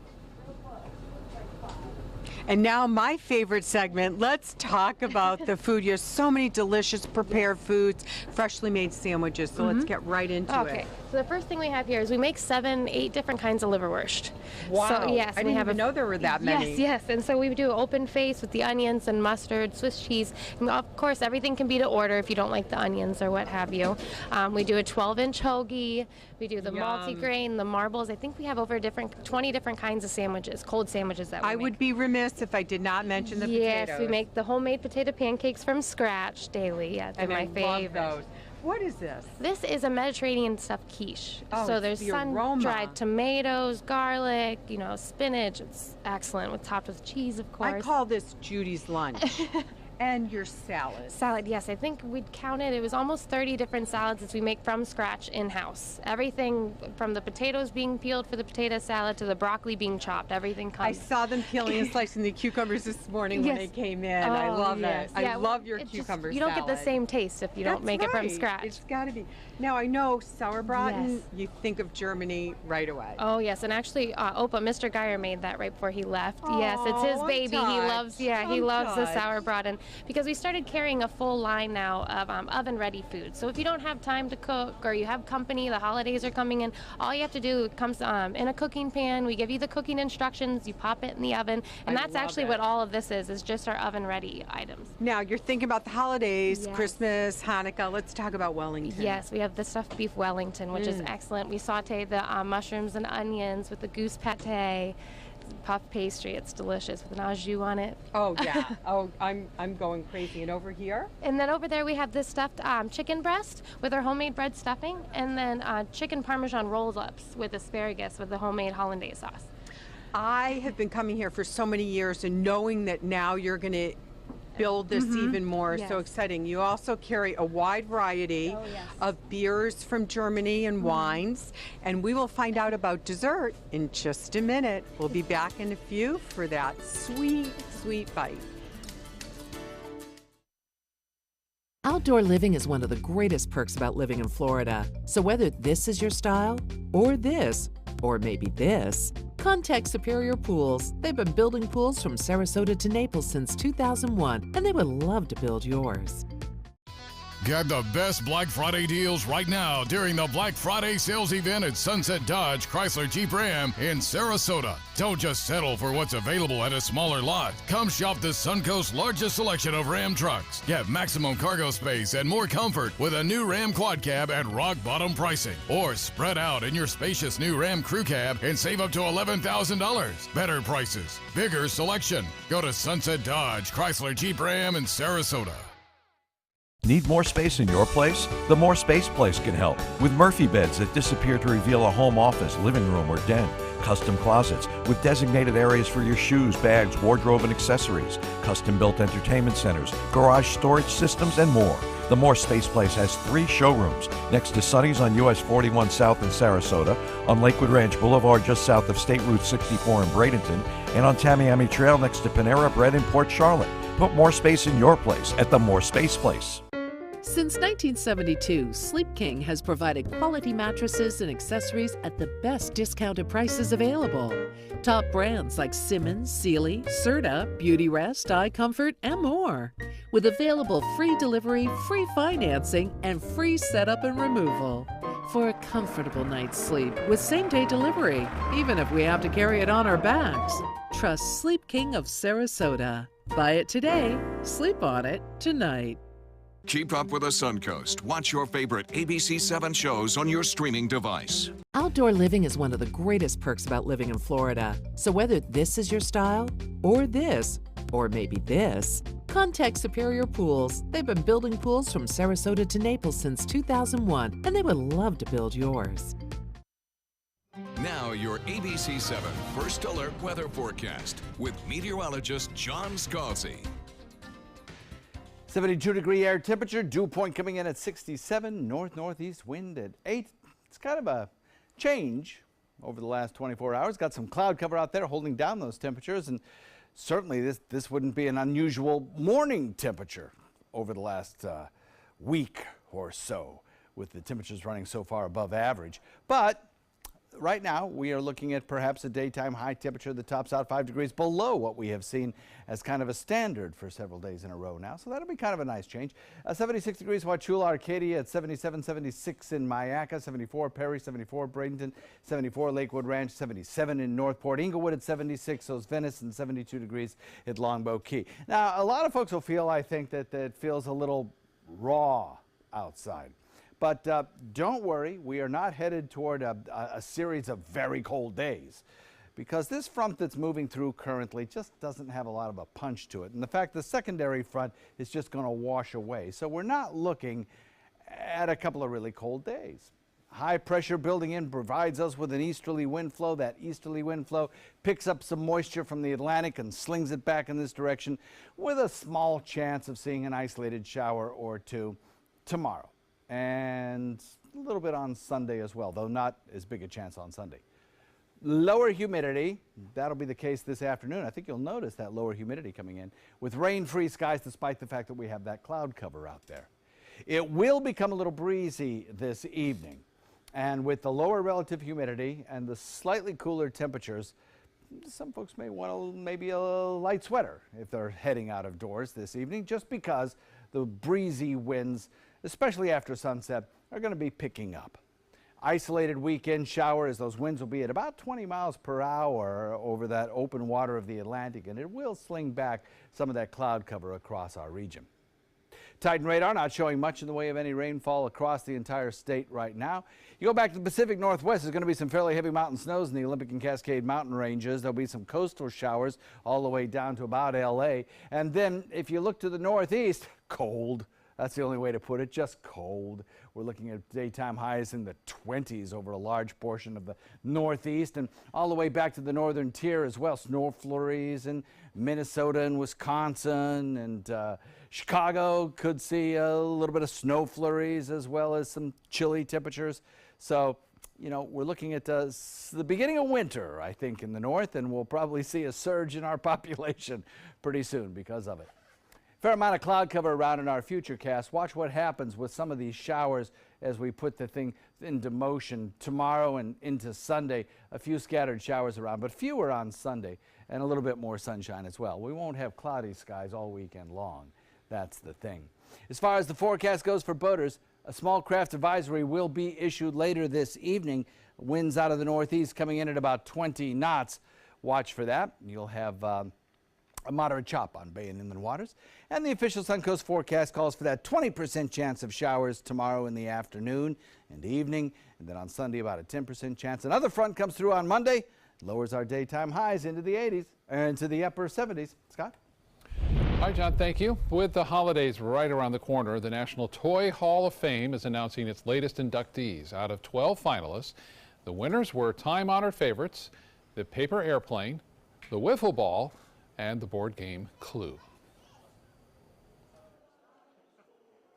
And now my favorite segment, let's talk about the food. You have so many delicious prepared foods, freshly made sandwiches, so let's get right into it. Okay, so the first thing we have here is we make 7-8 different kinds of liverwurst. Wow, so, yes, I didn't even know there were that many. Yes, and so we do open face with the onions and mustard, Swiss cheese. And of course, everything can be to order if you don't like the onions or what have you. We do a 12-inch hoagie. We do the multi-grain, the marbles. I think we have over 20 different kinds of sandwiches, cold sandwiches that we make. I would be remiss if I did not mention the potatoes. Yes, we make the homemade potato pancakes from scratch daily. Yeah, they're my favorite. Love those. What is this? This is a Mediterranean stuffed quiche. Oh, so there's the sun-dried tomatoes, garlic, spinach. It's excellent, topped with cheese, of course. I call this Judy's lunch. And your salad. Salad, yes. I think we'd counted. It was almost 30 different salads that we make from scratch in-house. Everything from the potatoes being peeled for the potato salad to the broccoli being chopped. Everything comes. I saw them peeling and slicing the cucumbers this morning when they came in. I love it. I love your cucumber salad. You don't get the same taste if you don't make it from scratch. It's got to be. Now I know sauerbraten, you think of Germany right away. Oh yes, and actually Opa, Mr. Geyer made that right before he left. Yes, it's his baby. He loves, he loves the sauerbraten. Because we started carrying a full line now of oven-ready food. So if you don't have time to cook or you have company, the holidays are coming in, all you have to do comes in a cooking pan. We give you the cooking instructions. You pop it in the oven, and that's actually what all of this is just our oven-ready items. Now you're thinking about the holidays, Christmas, Hanukkah. Let's talk about Wellington. Yes, we have the stuffed beef Wellington, which is excellent. We saute the mushrooms and onions with the goose pate. Puff pastry, it's delicious with an au jus on it. Oh yeah, I'm going crazy. And over here? And then over there we have this stuffed chicken breast with our homemade bread stuffing, and then chicken Parmesan roll-ups with asparagus with the homemade hollandaise sauce. I have been coming here for so many years, and knowing that now you're going to build this even more. So exciting. You also carry a wide variety of beers from Germany and wines, and we will find out about dessert in just a minute. We'll be back in a few for that sweet, sweet bite. Outdoor living is one of the greatest perks about living in Florida. So whether this is your style, or this, or maybe this, contact Superior Pools. They've been building pools from Sarasota to Naples since 2001, and they would love to build yours. Get the best Black Friday deals right now during the Black Friday sales event at Sunset Dodge Chrysler Jeep Ram in Sarasota. Don't just settle for what's available at a smaller lot. Come shop the Suncoast's largest selection of Ram trucks. Get maximum cargo space and more comfort with a new Ram Quad Cab at rock bottom pricing. Or spread out in your spacious new Ram Crew Cab and save up to $11,000. Better prices, bigger selection. Go to Sunset Dodge Chrysler Jeep Ram in Sarasota. Need more space in your place? The More Space Place can help with Murphy beds that disappear to reveal a home office, living room, or den. Custom closets with designated areas for your shoes, bags, wardrobe, and accessories. Custom-built entertainment centers, garage storage systems, and more. The More Space Place has 3 showrooms next to Sonny's on US 41 South in Sarasota, on Lakewood Ranch Boulevard just south of State Route 64 in Bradenton, and on Tamiami Trail next to Panera Bread in Port Charlotte. Put more space in your place at the More Space Place. Since 1972, Sleep King has provided quality mattresses and accessories at the best discounted prices available. Top brands like Simmons, Sealy, Serta, Beautyrest, iComfort, and more. With available free delivery, free financing, and free setup and removal. For a comfortable night's sleep with same-day delivery, even if we have to carry it on our backs. Trust Sleep King of Sarasota. Buy it today, sleep on it tonight. Keep up with the Suncoast. Watch your favorite ABC7 shows on your streaming device. Outdoor living is one of the greatest perks about living in Florida. So whether this is your style, or this, or maybe this, contact Superior Pools. They've been building pools from Sarasota to Naples since 2001, and they would love to build yours. Now your ABC7 First Alert weather forecast with meteorologist John Scalzi. 72-degree air temperature, dew point coming in at 67, north-northeast wind at 8. It's kind of a change over the last 24 hours. Got some cloud cover out there holding down those temperatures, and certainly this wouldn't be an unusual morning temperature over the last week or so, with the temperatures running so far above average. But right now, we are looking at perhaps a daytime high temperature that tops out 5 degrees below what we have seen as kind of a standard for several days in a row now. So that'll be kind of a nice change. 76 degrees Wauchula, Arcadia at 77, 76 in Mayaca, 74 Perry, 74 Bradenton, 74 Lakewood Ranch, 77 in Northport, Inglewood at 76, those Venice, and 72 degrees at Longboat Key. Now, a lot of folks will feel, I think, that it feels a little raw outside. But don't worry, we are not headed toward a series of very cold days, because this front that's moving through currently just doesn't have a lot of a punch to it. And the fact the secondary front is just going to wash away. So we're not looking at a couple of really cold days. High pressure building in provides us with an easterly wind flow. That easterly wind flow picks up some moisture from the Atlantic and slings it back in this direction, with a small chance of seeing an isolated shower or two tomorrow. And a little bit on Sunday as well, though not as big a chance on Sunday. Lower humidity, that'll be the case this afternoon. I think you'll notice that lower humidity coming in with rain-free skies, despite the fact that we have that cloud cover out there. It will become a little breezy this evening, and with the lower relative humidity and the slightly cooler temperatures, some folks may want maybe a light sweater if they're heading out of doors this evening, just because the breezy winds, especially after sunset, are going to be picking up. Isolated weekend showers, those winds will be at about 20 miles per hour over that open water of the Atlantic, and it will sling back some of that cloud cover across our region. Titan radar not showing much in the way of any rainfall across the entire state right now. You go back to the Pacific Northwest, there's going to be some fairly heavy mountain snows in the Olympic and Cascade Mountain ranges. There'll be some coastal showers all the way down to about LA. And then if you look to the northeast, cold. That's the only way to put it, just cold. We're looking at daytime highs in the 20s over a large portion of the northeast, and all the way back to the northern tier as well. Snow flurries in Minnesota and Wisconsin, and Chicago could see a little bit of snow flurries as well as some chilly temperatures. So, you know, we're looking at the beginning of winter, I think, in the north, and we'll probably see a surge in our population pretty soon because of it. Fair amount of cloud cover around in our futurecast. Watch what happens with some of these showers as we put the thing into motion tomorrow and into Sunday. A few scattered showers around, but fewer on Sunday, and a little bit more sunshine as well. We won't have cloudy skies all weekend long. That's the thing. As far as the forecast goes for boaters, a small craft advisory will be issued later this evening. Winds out of the northeast coming in at about 20 knots. Watch for that. You'll have a moderate chop on bay and inland waters. And the official Suncoast forecast calls for that 20% chance of showers tomorrow in the afternoon and evening. And then on Sunday, about a 10% chance. Another front comes through on Monday, lowers our daytime highs into the 80s, into the upper 70s. Scott? Hi, John. Thank you. With the holidays right around the corner, the National Toy Hall of Fame is announcing its latest inductees. Out of 12 finalists, the winners were time-honored favorites, the paper airplane, the wiffle ball, and the board game Clue.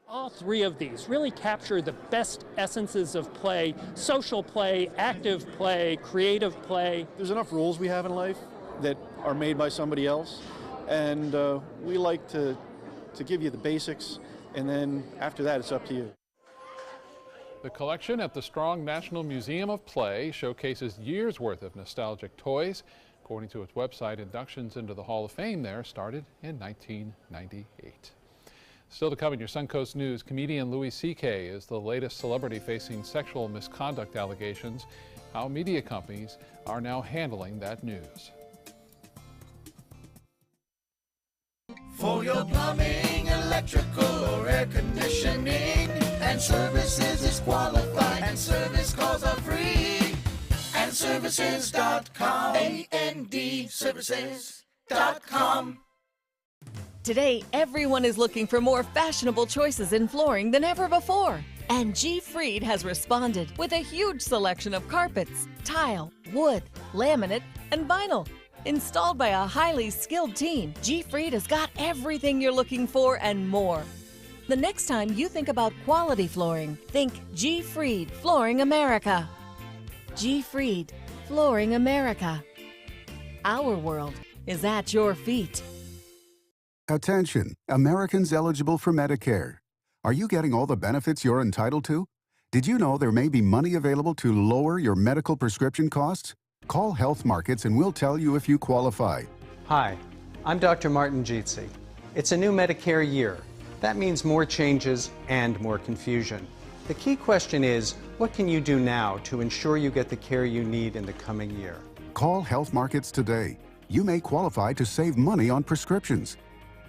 All three of these really capture the best essences of play: social play, active play, creative play. There's enough rules we have in life that are made by somebody else, and we like to give you the basics, and then after that it's up to you. The collection at the Strong National Museum of Play showcases years' worth of nostalgic toys. According to its website, inductions into the Hall of Fame there started in 1998. Still to come in your Suncoast News, comedian Louis C.K. is the latest celebrity facing sexual misconduct allegations. How media companies are now handling that news. For your plumbing, electrical, or air conditioning, and services is qualified, and service calls are free. And services.com, AND services.com. Today, everyone is looking for more fashionable choices in flooring than ever before. And G. Fried has responded with a huge selection of carpets, tile, wood, laminate, and vinyl. Installed by a highly skilled team, G. Fried has got everything you're looking for and more. The next time you think about quality flooring, think G. Fried Flooring America. G. Fried Flooring America. Our world is at your feet. Attention, Americans eligible for Medicare. Are you getting all the benefits you're entitled to? Did you know there may be money available to lower your medical prescription costs? Call Health Markets and we'll tell you if you qualify. Hi, I'm Dr. Martin Jeetsi. It's a new Medicare year. That means more changes and more confusion. The key question is, what can you do now to ensure you get the care you need in the coming year? Call Health Markets today. You may qualify to save money on prescriptions.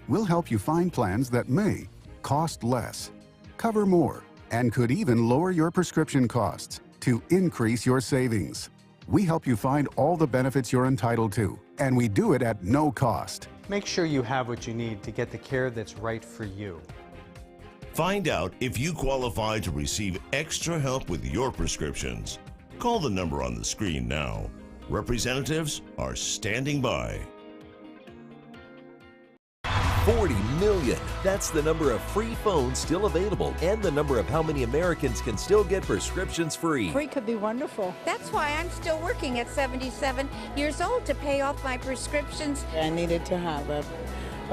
We'll help you find plans that may cost less, cover more, and could even lower your prescription costs to increase your savings. We help you find all the benefits you're entitled to, and we do it at no cost. Make sure you have what you need to get the care that's right for you. Find out if you qualify to receive extra help with your prescriptions. Call the number on the screen now. Representatives are standing by. 40 million. That's the number of free phones still available and the number of how many Americans can still get prescriptions free. Free could be wonderful. That's why I'm still working at 77 years old to pay off my prescriptions. I needed to have a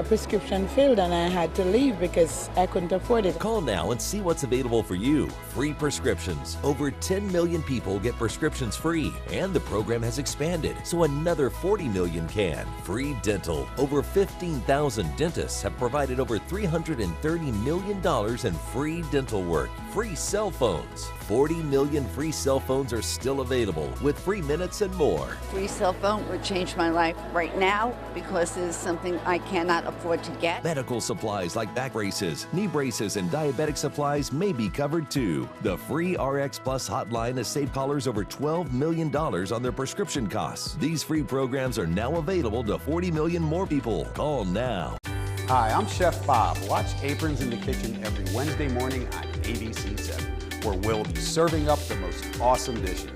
prescription filled and I had to leave because I couldn't afford it. Call now and see what's available for you. Free prescriptions. Over 10 million people get prescriptions free, and the program has expanded so another 40 million can. Free dental. Over 15,000 dentists have provided over $330 million in free dental work. Free cell phones. 40 million free cell phones are still available with free minutes and more. Free cell phone would change my life right now because it is something I cannot afford to get. Medical supplies like back braces, knee braces, and diabetic supplies may be covered too. The free RX Plus hotline has saved callers over $12 million on their prescription costs. These free programs are now available to 40 million more people. Call now. Hi, I'm Chef Bob. Watch Aprons in the Kitchen every Wednesday morning on ABC 7, where we'll be serving up the most awesome dishes.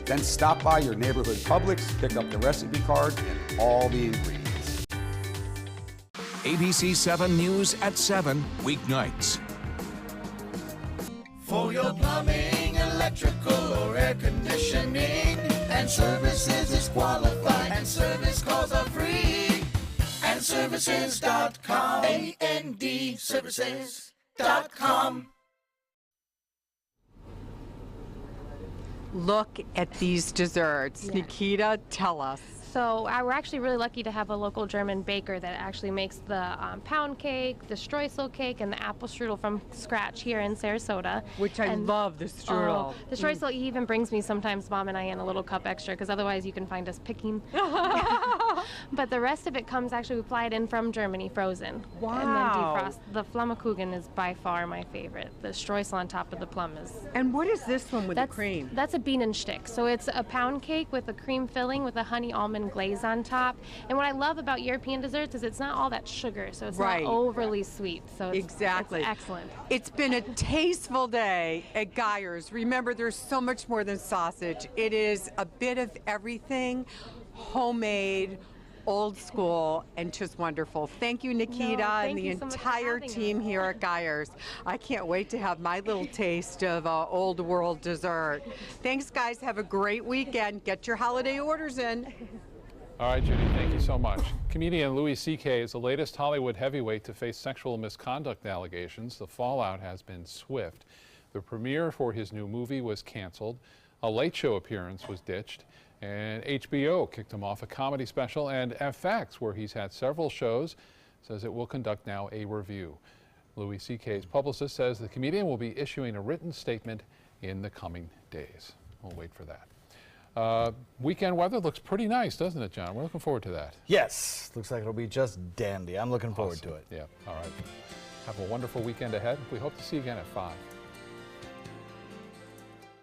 Then stop by your neighborhood Publix, pick up the recipe card and all the ingredients. ABC 7 News at 7, weeknights. For your plumbing, electrical, or air conditioning, and services is qualified, and service calls are free. And andservices.com. andservices.com. Look at these desserts. Yeah. Nikita, tell us. So we're actually really lucky to have a local German baker that actually makes the pound cake, the streusel cake, and the apple strudel from scratch here in Sarasota. Which I love, the strudel. The streusel he even brings me sometimes, Mom and I, in a little cup extra, because otherwise you can find us picking. But the rest of it comes actually, we fly it in from Germany, frozen. Wow. And then defrost. The Flammkuchen is by far my favorite. The streusel on top of the plum is. And what is this one with the cream? That's a Bienenstich. So it's a pound cake with a cream filling with a honey almond glaze on top. And what I love about European desserts is it's not all that sugar, so it's not overly sweet. So it's excellent. It's been a tasteful day at Geyer's. Remember, there's so much more than sausage. It is a bit of everything, homemade, old school, and just wonderful. Thank you, Nikita, and the entire team here at Geyer's. I can't wait to have my little taste of old world dessert. Thanks, guys. Have a great weekend. Get your holiday orders in. All right, Judy, thank you so much. Comedian Louis C.K. is the latest Hollywood heavyweight to face sexual misconduct allegations. The fallout has been swift. The premiere for his new movie was canceled. A Late Show appearance was ditched. And HBO kicked him off a comedy special, and FX, where he's had several shows, says it will conduct now a review. Louis C.K.'s publicist says the comedian will be issuing a written statement in the coming days. We'll wait for that. Weekend weather looks pretty nice, doesn't it, John? We're looking forward to that. Yes, looks like it'll be just dandy. I'm looking forward to it. Yeah, all right. Have a wonderful weekend ahead. We hope to see you again at 5.